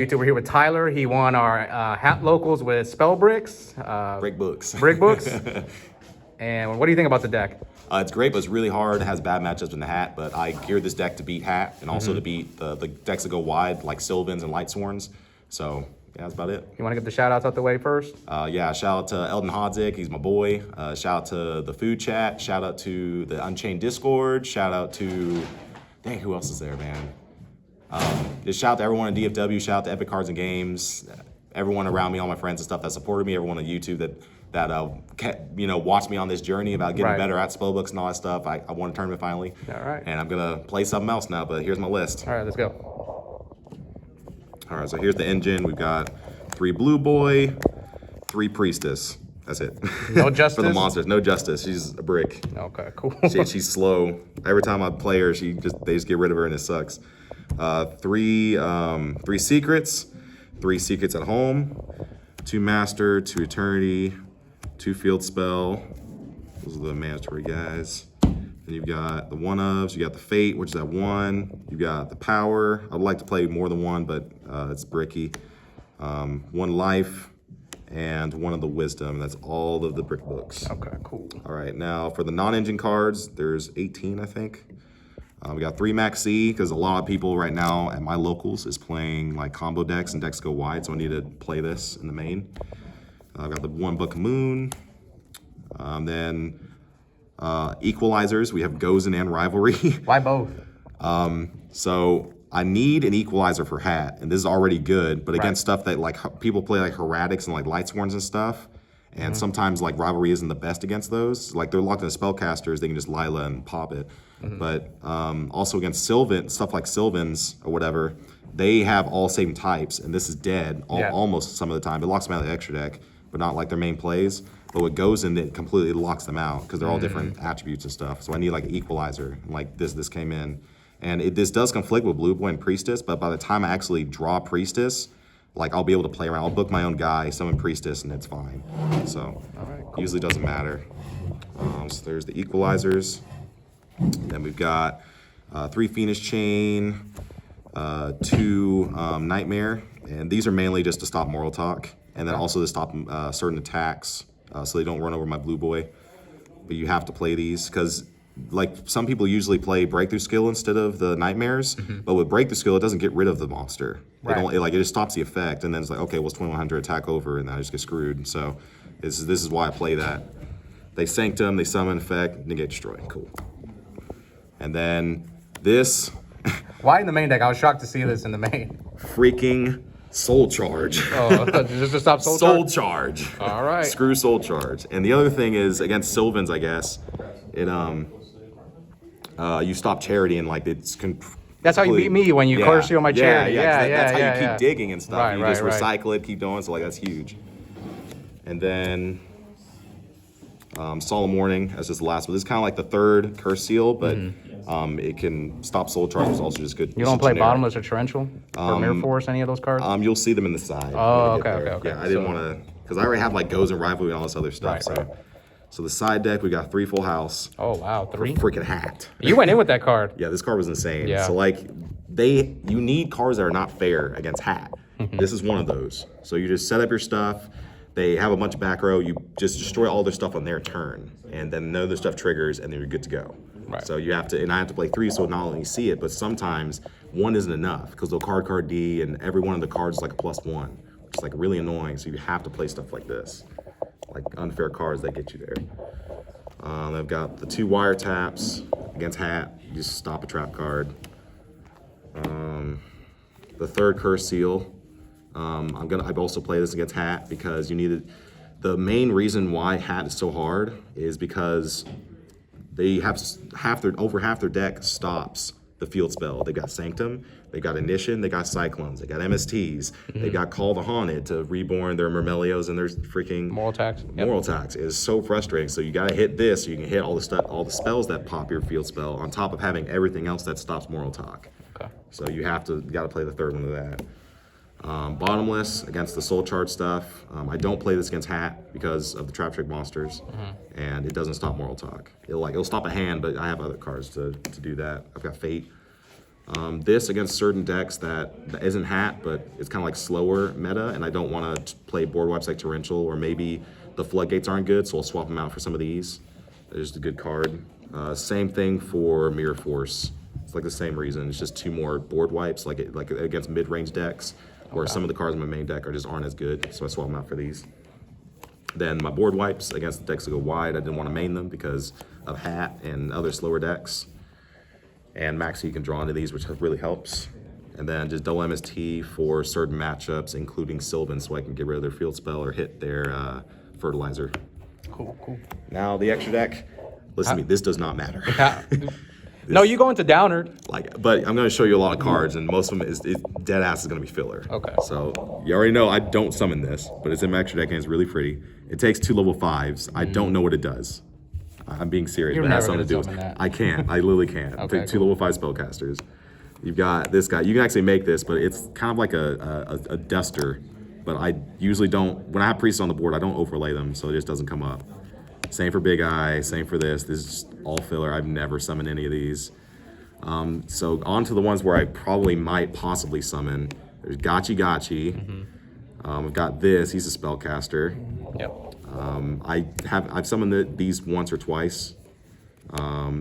We're here with Tyler. He won our hat locals with Spellbooks. Break books. Brick books. And what do you think about the deck? It's great, but it's really hard. It has bad matchups in the hat, but I geared this deck to beat hat and also to beat the decks that go wide, like Sylvans and Lightsworns. So, yeah, that's about it. You want to get the shout-outs out the way first? Yeah, shout out to Eldon Hodzik. He's my boy. Shout out to the food chat. Shout out to the Unchained Discord. Shout out to... Dang, who else is there, man? Just shout out to everyone in DFW. Shout out to Epic Cards and Games. Everyone around me, all my friends and stuff that supported me. Everyone on YouTube that kept, watched me on this journey about getting better at Spellbooks and all that stuff. I won a tournament finally. All right. And I'm gonna play something else now, but here's my list. All right, let's go. All right, so here's the engine. We've got 3 Blue Boy, 3 Priestess. That's it. No Justice? For the monsters, no Justice. She's a brick. Okay, cool. She's slow. Every time I play her, they just get rid of her and it sucks. 3 Secrets, 3 Secrets at Home, 2 Master, 2 Eternity, 2 Field Spell. Those are the mandatory guys. Then you've got the one-ofs, you got the Fate, which is at 1. You've got the Power. I'd like to play more than 1, but it's bricky. 1 Life, and 1 of the Wisdom. That's all of the brick books. Okay, cool. All right, now for the non-engine cards, there's 18, I think. We got 3 Max C, because a lot of people right now at my locals is playing like combo decks and decks go wide, so I need to play this in the main. I've got the 1 Book of Moon. Then equalizers, we have Gozen and Rivalry. Why both? So I need an equalizer for hat, and this is already good, but against stuff that like people play like Heretics and like Lightsworns and stuff, and sometimes like Rivalry isn't the best against those. Like they're locked into Spellcasters, they can just Lila and pop it. But also against stuff like Sylvans or whatever, they have all same types, and this is dead almost some of the time. It locks them out of the extra deck, but not like their main plays. But what goes in, it completely locks them out because they're all different attributes and stuff. So I need like an equalizer. Like this came in. And this does conflict with Blue Boy and Priestess, but by the time I actually draw Priestess, like I'll be able to play around. I'll book my own guy, summon Priestess, and it's fine. So usually doesn't matter. So there's the equalizers. Then we've got 3 Phoenix Chain, 2 Nightmare, and these are mainly just to stop Moral Talk, and then also to stop certain attacks, so they don't run over my Blue Boy. But you have to play these because, like, some people usually play Breakthrough Skill instead of the Nightmares, but with Breakthrough Skill, it doesn't get rid of the monster. It just stops the effect, and then it's like, okay, well, it's 2100 attack over, and then I just get screwed. So this is why I play that. They Sanctum, they summon effect, and they get destroyed. Cool. And then this. Why in the main deck? I was shocked to see this in the main. Freaking Soul Charge. Oh, just to stop Soul Charge. All right. Screw Soul Charge. And the other thing is against Sylvans, I guess. It you stop Charity and like it's. That's how you beat me when you curse on my Charity. That's how you keep digging and stuff. You just recycle it, keep going. So like that's huge. And then. Solemn Warning, that's just the last one. This is kind of like the 3rd Curse Seal, but it can stop Soul Charge, is also just good. You don't play Bottomless or Torrential? Or Mirror Force, any of those cards? You'll see them in the side. Oh, okay. Yeah, I didn't want to, because I already have like Goes and Rivalry and all this other stuff. So the side deck, we got 3 Full House. Oh, wow, 3? Freaking hat. You went in with that card. Yeah, this card was insane. Yeah. So like, you need cards that are not fair against hat. This is one of those. So you just set up your stuff. They have a bunch of back row. You just destroy all their stuff on their turn, and then none of their stuff triggers, and then you're good to go. So you have to, and I have to play 3, so not only see it, but sometimes 1 isn't enough because they'll card D, and every one of the cards is like a +1, which is like really annoying. So you have to play stuff like this, like unfair cards that get you there. I've got the 2 wiretaps against hat. You just stop a trap card. The 3rd Curse Seal. I've also play this against hat because you need it. The main reason why hat is so hard is because they have over half their deck stops the field spell. They got Sanctum, they got Ignition, they got Cyclones, they got MSTs, they got Call the Haunted to reborn their Murmelios and their freaking Moral Tax. Moral Tax. It is so frustrating. So you gotta hit this so you can hit all the spells that pop your field spell on top of having everything else that stops Moral Talk. Okay. So you gotta play the 3rd one of that. Bottomless against the Soul Charge stuff. I don't play this against hat because of the Trap Trick monsters, and it doesn't stop Moral Talk. It'll stop a hand, but I have other cards to do that. I've got Fate. This against certain decks that isn't hat, but it's kind of like slower meta, and I don't want to play board wipes like Torrential, or maybe the floodgates aren't good, so I'll swap them out for some of these. There's a good card. Same thing for Mirror Force. It's like the same reason. It's just 2 more board wipes, like against mid-range decks, where some of the cards in my main deck aren't as good, so I swap them out for these. Then my board wipes against the decks that go wide. I didn't want to main them because of hat and other slower decks. And max, you can draw into these, which really helps. And then just double MST for certain matchups, including Sylvan, so I can get rid of their field spell or hit their fertilizer. Cool. Now the extra deck, listen to me, this does not matter. No, you go into downer. But I'm going to show you a lot of cards, and most of them is dead ass is going to be filler. Okay. So you already know I don't summon this, but it's in my extra deck and it's really pretty. It takes 2 level 5s. I don't know what it does. I'm being serious, You're but it has never something to do gonna with summon that. I can't. I literally can't. Okay, Take 2 level 5 spellcasters. You've got this guy. You can actually make this, but it's kind of like a duster. But I usually don't. When I have priests on the board, I don't overlay them, so it just doesn't come up. Same for Big Eye. Same for this. This is just all filler. I've never summoned any of these. So on to the ones where I probably might possibly summon. There's Gachi. I've got this. He's a spellcaster. Yep. I've summoned these once or twice.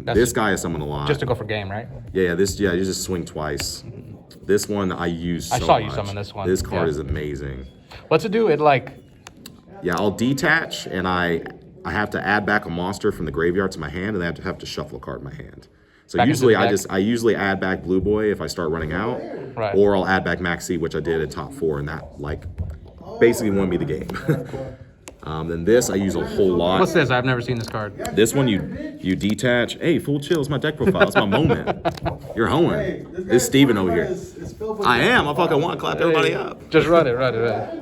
This guy I summoned a lot. Just to go for game, right? Yeah. You just swing twice. This one I use so much. I saw you summon this one. This card is amazing. What's it do? It like... Yeah, I'll detach, and I have to add back a monster from the graveyard to my hand, and I have to shuffle a card in my hand. So Back usually into the deck? I usually add back Blue Boy if I start running out, Right. or I'll add back Maxi, which I did at top 4, and that like basically won me the game. Then this I use a whole lot. What's this? I've never seen this card. This one you detach. Hey, full chill. It's my deck profile. It's my moment. You're hoeing. This is Steven over here. I am. I fucking want to clap everybody up. Just run it.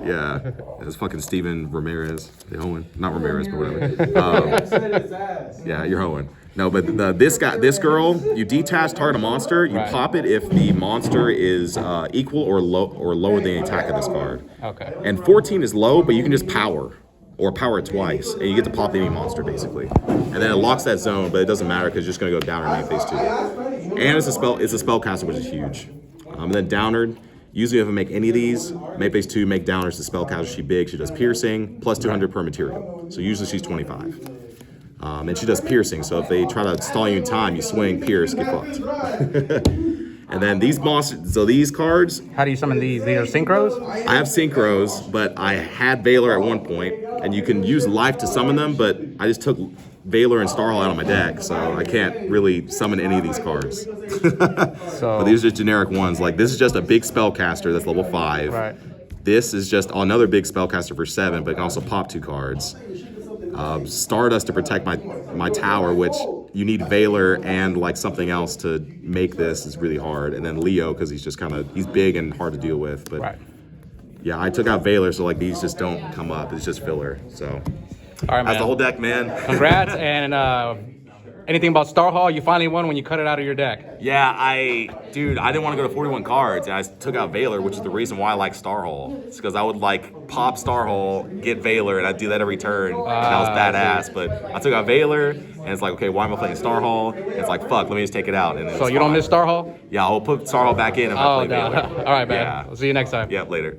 Yeah. It's fucking Steven Ramirez. You're hoeing. Not Ramirez, but whatever. Yeah, you're hoeing. No, but this girl, you detach target a monster. You pop it if the monster is equal or lower than the attack of this card. Okay. And 14 is low, but you can just power. Or power it twice, and you get to pop any monster, basically. And then it locks that zone, but it doesn't matter because it's just going to go down in main phase 2. And it's a spellcaster, which is huge. And then Downard, usually if I make any of these, main phase 2, make Downard's the spellcaster. She's big, she does piercing, plus 200 per material. So usually she's 25. And she does piercing, so if they try to stall you in time, you swing, pierce, get fucked. And then these monsters, so these cards. How do you summon these? These are synchros? I have synchros, but I had Valor at one point, and you can use life to summon them, but I just took Valor and Starhall out of my deck, so I can't really summon any of these cards. But these are just generic ones. Like this is just a big spellcaster that's level 5. Right. This is just another big spellcaster for 7, but can also pop 2 cards. Stardust to protect my tower, which you need Valor and like something else to make this is really hard. And then Leo, because he's big and hard to deal with. But yeah, I took out Valor, so like these just don't come up. It's just filler. So all right, man. That's the whole deck, man. Congrats. And anything about Starhall? You finally won when you cut it out of your deck. Yeah, dude, I didn't want to go to 41 cards, and I took out Valor, which is the reason why I like Starhall. It's because I would like pop Starhall, get Valor, and I'd do that every turn. And that was badass. But I took out Valor, and it's like, okay, why am I playing Starhall? And it's like, fuck, let me just take it out. And So you don't miss Starhall? Yeah, I'll put Starhall back in if I play Valor. All right, man. Yeah. We'll see you next time. Yep, later.